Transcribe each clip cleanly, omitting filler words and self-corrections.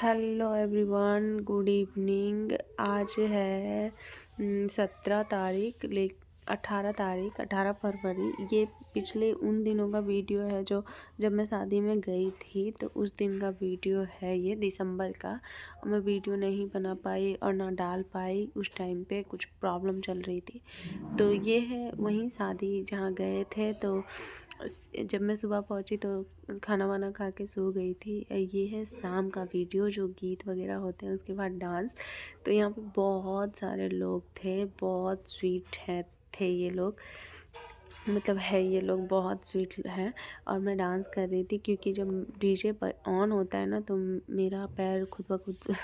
Hello everyone, good evening. आज है 17 तारीख, 18 फरवरी। ये पिछले उन दिनों का वीडियो है जो जब मैं शादी में गई थी, तो उस दिन का वीडियो है। ये दिसंबर का। मैं वीडियो नहीं बना पाई और ना डाल पाई, उस टाइम पे कुछ प्रॉब्लम चल रही थी। तो ये है वहीं शादी जहाँ गए थे। तो जब मैं सुबह पहुंची तो खाना वाना खा के सो गई थी। ये है शाम का वीडियो, जो गीत वगैरह होते हैं उसके बाद डांस। तो यहाँ पे बहुत सारे लोग थे, बहुत स्वीट थे ये लोग, मतलब है ये लोग बहुत स्वीट हैं। और मैं डांस कर रही थी क्योंकि जब डीजे पर ऑन होता है ना, तो मेरा पैर खुद ब खुद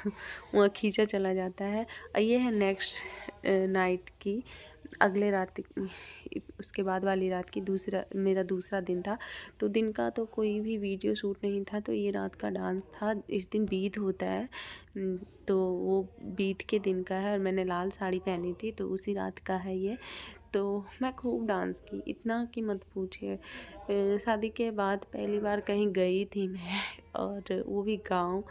वहाँ खींचा चला जाता है। और ये है नेक्स्ट नाइट की, अगले रात, उसके बाद वाली रात की, मेरा दूसरा दिन था। तो दिन का तो कोई भी वीडियो शूट नहीं था, तो ये रात का डांस था। इस दिन बीद होता है, तो वो बीद के दिन का है। और मैंने लाल साड़ी पहनी थी, तो उसी रात का है ये। तो मैं खूब डांस की, इतना कि मत पूछिए। शादी के बाद पहली बार कहीं गई थी मैं, और वो भी गांव।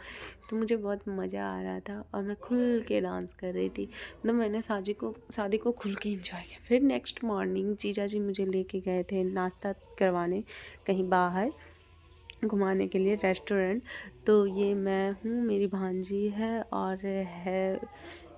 तो मुझे बहुत मज़ा आ रहा था और मैं खुल के डांस कर रही थी। मतलब मैंने शादी को खुल के एंजॉय किया। फिर नेक्स्ट मॉर्निंग जीजा जी मुझे लेके गए थे नाश्ता करवाने कहीं बाहर घुमाने के लिए, रेस्टोरेंट। तो ये मैं हूँ, मेरी भांजी है, और है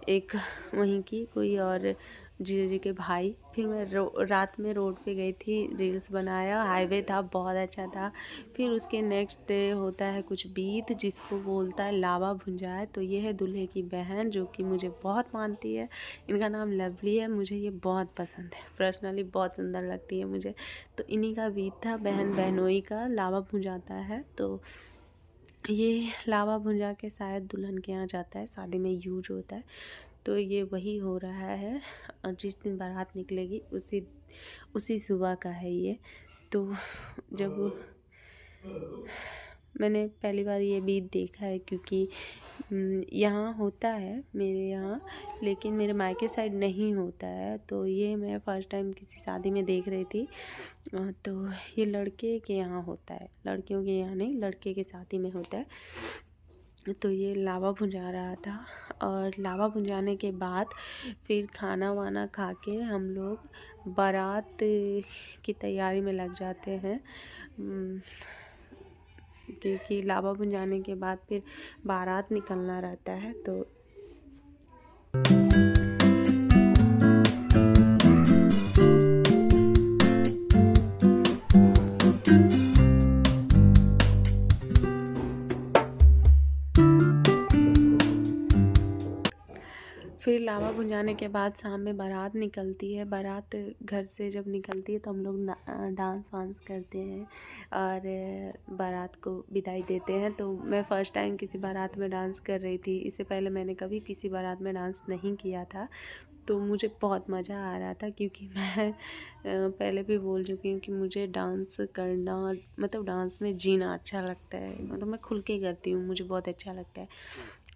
एक वहीं की कोई और जीजा जी के भाई। फिर मैं रात में रोड पे गई थी, रील्स बनाया, हाईवे था, बहुत अच्छा था। फिर उसके नेक्स्ट डे होता है कुछ बीत, जिसको बोलता है लावा भुंजाए। तो ये है दूल्हे की बहन, जो कि मुझे बहुत मानती है। इनका नाम लवली है। मुझे ये बहुत पसंद है, पर्सनली बहुत सुंदर लगती है मुझे। तो इन्हीं का बीत था, बहन बहनोई का लावा भुंजाता है। तो ये लावा भुंजा के शायद दुल्हन के यहाँ जाता है, शादी में यूज होता है। तो ये वही हो रहा है, और जिस दिन बारात निकलेगी उसी सुबह का है ये। तो जब मैंने पहली बार ये बीत देखा है, क्योंकि यहाँ होता है मेरे यहाँ, लेकिन मेरे मायके साइड नहीं होता है। तो ये मैं फ़र्स्ट टाइम किसी शादी में देख रही थी। तो ये लड़के के यहाँ होता है, लड़कियों के यहाँ नहीं, लड़के के शादी में होता है। तो ये लावा भुंजा रहा था, और लावा भुंजाने के बाद फिर खाना वाना खा के हम लोग बारात की तैयारी में लग जाते हैं। क्योंकि लावा भुंजाने के बाद फिर बारात निकलना रहता है। तो फिर लावा भुंजाने के बाद शाम में बारात निकलती है। बारात घर से जब निकलती है तो हम लोग डांस वांस करते हैं और बारात को विदाई देते हैं। तो मैं फ़र्स्ट टाइम किसी बारात में डांस कर रही थी। इससे पहले मैंने कभी किसी बारात में डांस नहीं किया था। तो मुझे बहुत मज़ा आ रहा था, क्योंकि मैं पहले भी बोल चुकी हूँ कि मुझे डांस करना, मतलब डांस में जीना अच्छा लगता है। मतलब मैं खुल के करती हूँ, मुझे बहुत अच्छा लगता है।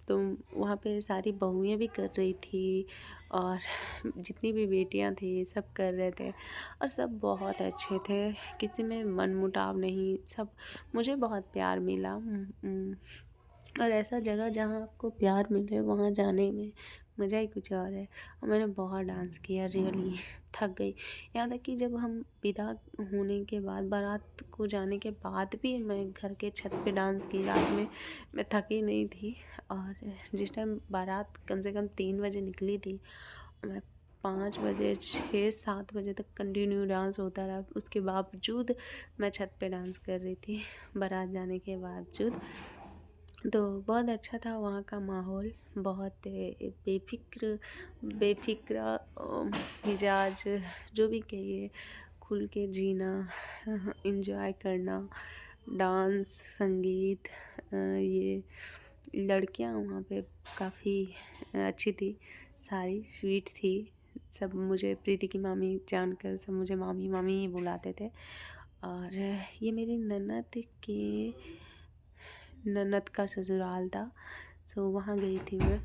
तो वहाँ पे सारी बहुएँ भी कर रही थी, और जितनी भी बेटियाँ थी सब कर रहे थे, और सब बहुत अच्छे थे। किसी में मनमुटाव नहीं, सब, मुझे बहुत प्यार मिला। और ऐसा जगह जहाँ आपको प्यार मिले, वहाँ जाने में मज़ा ही कुछ और है। और मैंने बहुत डांस किया, रियली थक गई। यहाँ तक कि जब हम विदा होने के बाद, बारात को जाने के बाद भी मैं घर के छत पे डांस की रात में। मैं थकी नहीं थी। और जिस टाइम बारात कम से कम 3 बजे निकली थी, मैं 5 बजे 6-7 बजे तक कंटिन्यू डांस होता रहा। उसके बावजूद मैं छत पे डांस कर रही थी, बारात जाने के बावजूद। तो बहुत अच्छा था वहाँ का माहौल, बहुत बेफिक्र मिजाज, जो भी कहिए, खुल के जीना, एंजॉय करना, डांस, संगीत। ये लड़कियाँ वहाँ पे काफ़ी अच्छी थी, सारी स्वीट थी। सब मुझे प्रीति की मामी जानकर सब मुझे मामी मामी ही बुलाते थे। और ये मेरी ननद का ससुराल था। सो वहाँ गई थी मैं।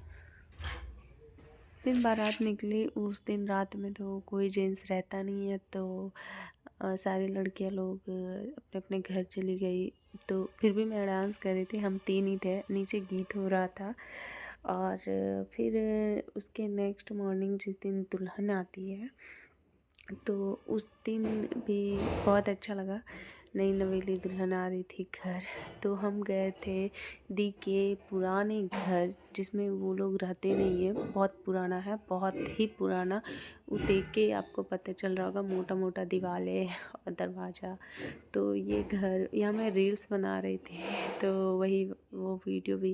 दिन बारात निकली। उस दिन रात में तो कोई जेंट्स रहता नहीं है, तो सारी लड़कियां लोग अपने अपने घर चली गई। तो फिर भी मैं डांस कर रही थी, हम 3 ही थे, नीचे गीत हो रहा था। और फिर उसके नेक्स्ट मॉर्निंग जिस दिन दुल्हन आती है, तो उस दिन भी बहुत अच्छा लगा। नई नवेली दुल्हन आ रही थी घर, तो हम गए थे दी के पुराने घर, जिसमें वो लोग रहते नहीं है। बहुत पुराना है, बहुत ही पुराना। वो देख के आपको पता चल रहा होगा, मोटा मोटा दीवारें और दरवाज़ा। तो ये घर, यहाँ मैं रील्स बना रही थी, तो वही वो वीडियो भी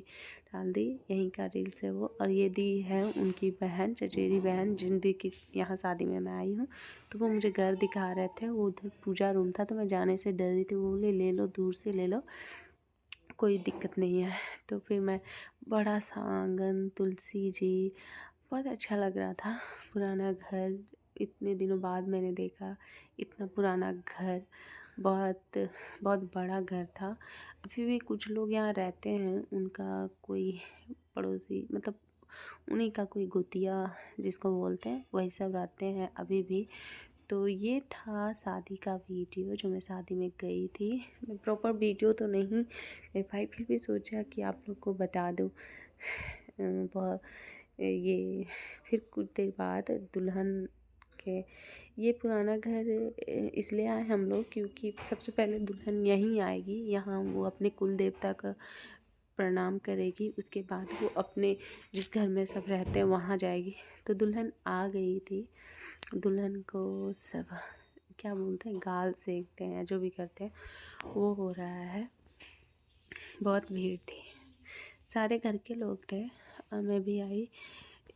डाल दी। यहीं का रील्स है वो। और ये दी है उनकी बहन, चचेरी बहन, जिन दी की यहाँ शादी में मैं आई हूँ। तो वो मुझे घर दिखा रहे थे। वो उधर पूजा रूम था, तो मैं जाने से डर रही थी। वो बोले ले लो, दूर से ले लो, कोई दिक्कत नहीं है। तो फिर मैं, बड़ा सा आंगन, तुलसी जी, बहुत अच्छा लग रहा था। पुराना घर, इतने दिनों बाद मैंने देखा इतना पुराना घर। बहुत बहुत बड़ा घर था। अभी भी कुछ लोग यहाँ रहते हैं, उनका कोई पड़ोसी, मतलब उन्हीं का कोई गोतिया जिसको बोलते हैं, वही सब रहते हैं अभी भी। तो ये था शादी का वीडियो, जो मैं शादी में गई थी। मैं प्रॉपर वीडियो तो नहीं ले पाई, फिर भी सोचा कि आप लोग को बता दूँ। बहुत ये, फिर कुछ देर बाद दुल्हन के, ये पुराना घर इसलिए आए हम लोग क्योंकि सबसे पहले दुल्हन यहीं आएगी। यहाँ वो अपने कुल देवता का प्रणाम करेगी, उसके बाद वो अपने जिस घर में सब रहते हैं वहाँ जाएगी। तो दुल्हन आ गई थी। दुल्हन को सब क्या बोलते हैं, गाल सेकते हैं, जो भी करते हैं वो हो रहा है। बहुत भीड़ थी, सारे घर के लोग थे, और मैं भी आई।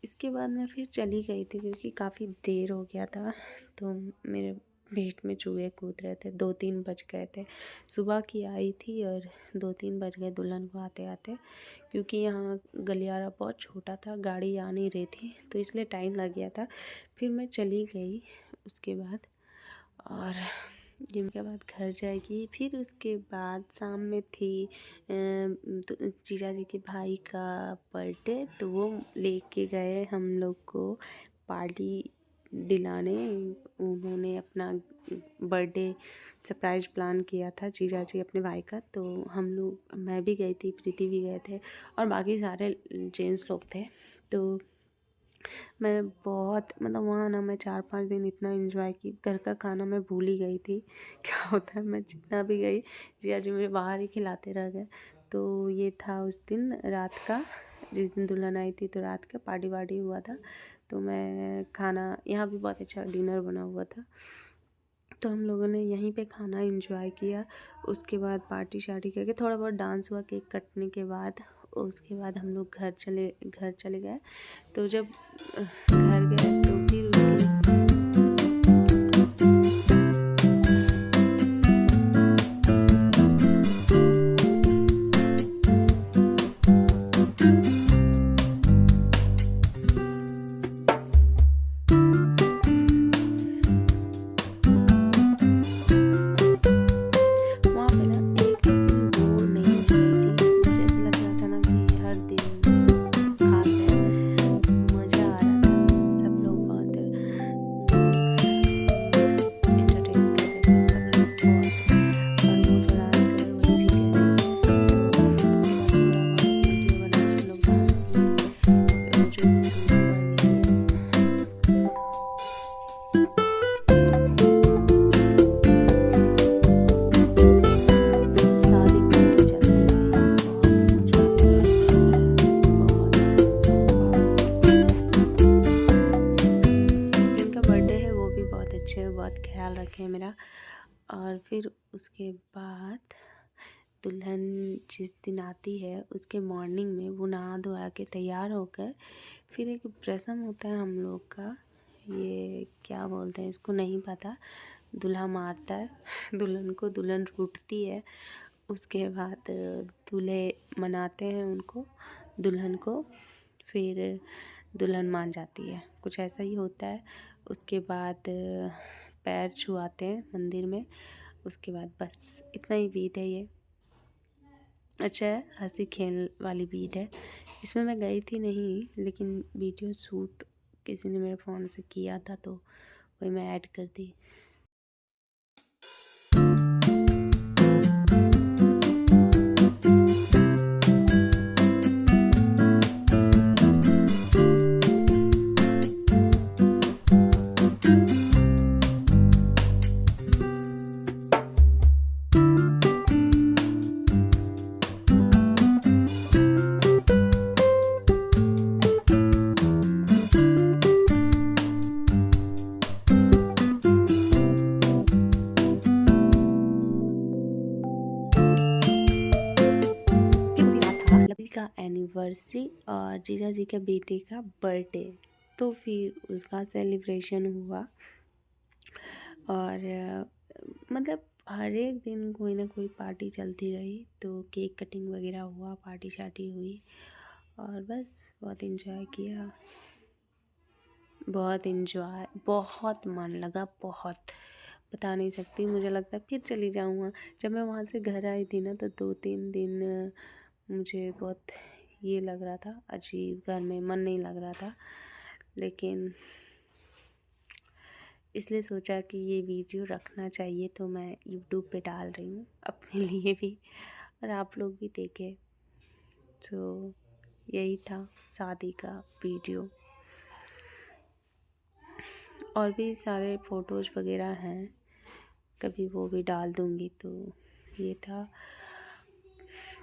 इसके बाद मैं फिर चली गई थी क्योंकि काफ़ी देर हो गया था। तो मेरे पेट में चूहे कूद रहे थे। 2-3 बज गए थे। सुबह की आई थी और 2-3 बज गए दुल्हन को आते आते, क्योंकि यहाँ गलियारा बहुत छोटा था, गाड़ी आ नहीं रही थी, तो इसलिए टाइम लग गया था। फिर मैं चली गई उसके बाद, और जिम के बाद घर जाएगी। फिर उसके बाद शाम में थी तो जीजा जी के भाई का बर्थडे, तो वो लेके गए हम लोग को पार्टी दिलाने। उन्होंने अपना बर्थडे सरप्राइज प्लान किया था जीजा जी अपने भाई का। तो हम लोग, मैं भी गई थी, प्रीति भी गए थे, और बाकी सारे जेंट्स लोग थे। तो मैं बहुत, मतलब वहाँ ना मैं 4-5 दिन इतना एंजॉय की। घर का खाना मैं भूल ही गई थी। क्या होता है, मैं जितना भी गई, जिया जी मुझे बाहर ही खिलाते रह गए। तो ये था उस दिन रात का, जिस दिन दुल्हन आई थी, तो रात का पार्टी वार्टी हुआ था। तो मैं खाना, यहाँ भी बहुत अच्छा डिनर बना हुआ था, तो हम लोगों ने यहीं पे खाना एंजॉय किया। उसके बाद पार्टी शार्टी करके थोड़ा बहुत डांस हुआ केक कटने के बाद। उसके बाद हम लोग घर चले गए। तो जब घर गए तो फिर उसके वहाँ पे ना एक बोर नहीं हो रही थी। जैसे लग रहा था ना कि हर दिन खास है। मज़ा आ रहा था, सब लोग बहुत एंटरटेन कर रहे थे, सब लोग बहुत। और वो जो डांस कर रहे वही जीजा जी। उसके बाद थोड़ा बहुत वीडियो बनाए हम लोग डांस किए, जो यूट्यूब पर ये शादी पूरी चलती रही। बहुत एंजॉय बहुत। जिनका बर्थडे है वो भी बहुत अच्छे हैं, बहुत ख्याल रखे हैं मेरा। और फिर उसके बाद दुल्हन जिस दिन आती है, उसके मॉर्निंग में वो नहा धोआ के तैयार होकर, फिर एक रस्म होता है हम लोग का, ये क्या बोलते हैं इसको नहीं पता, दूल्हा मारता है दुल्हन को, दुल्हन रूठती है। उसके बाद दूल्हे मनाते हैं उनको, दुल्हन को। फिर दुल्हन मान जाती है, कुछ ऐसा ही होता है। उसके बाद पैर छुआते हैं मंदिर में। उसके बाद बस इतना ही बीत है ये। अच्छा है, हंसी खेल वाली बीत है। इसमें मैं गई थी नहीं, लेकिन वीडियो शूट किसी ने मेरे फ़ोन से किया था तो वही मैं ऐड कर दी। लवी का एनिवर्सरी और जीजा जी के बेटे का बर्थडे, तो फिर उसका सेलिब्रेशन हुआ। और मतलब हर एक दिन कोई ना कोई पार्टी चलती रही, तो केक कटिंग वगैरह हुआ, पार्टी शार्टी हुई और बस बहुत इन्जॉय किया। बहुत इन्जॉय, बहुत मन लगा, बहुत बता नहीं सकती। मुझे लगता है फिर चली जाऊँगा। जब मैं वहाँ से घर आई थी ना, तो 2-3 दिन मुझे बहुत ये लग रहा था अजीब, घर में मन नहीं लग रहा था, लेकिन इसलिए सोचा कि ये वीडियो रखना चाहिए, तो मैं यूट्यूब पे डाल रही हूँ अपने लिए भी और आप लोग भी देखें। तो यही था शादी का वीडियो। और भी सारे फ़ोटोज़ वगैरह हैं, कभी वो भी डाल दूँगी। तो ये था।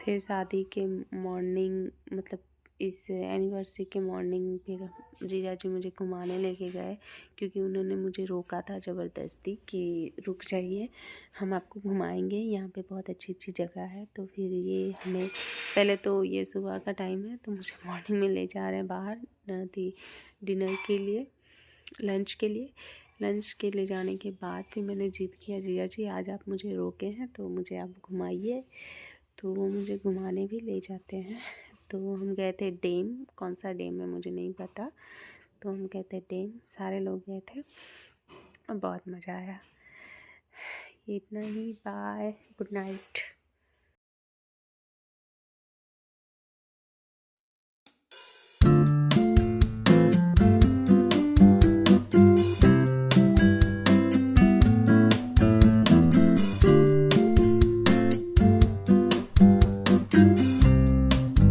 फिर शादी के मॉर्निंग, मतलब इस एनिवर्सरी के मॉर्निंग, फिर जीजा जी मुझे घुमाने लेके गए, क्योंकि उन्होंने मुझे रोका था ज़बरदस्ती कि रुक जाइए, हम आपको घुमाएंगे, यहाँ पे बहुत अच्छी अच्छी जगह है। तो फिर ये हमें, पहले तो ये सुबह का टाइम है, तो मुझे मॉर्निंग में ले जा रहे हैं बाहर डिनर के लिए, लंच के लिए। लंच के ले जाने के बाद फिर मैंने ज़िद किया, जीजा जी आज आप मुझे रोके हैं तो मुझे आप घुमाइए। तो वो मुझे घुमाने भी ले जाते हैं। तो हम गए थे डैम, कौन सा डैम है मुझे नहीं पता, तो हम गए थे डैम, सारे लोग गए थे और बहुत मज़ा आया। इतना ही, बाय, गुड नाइट।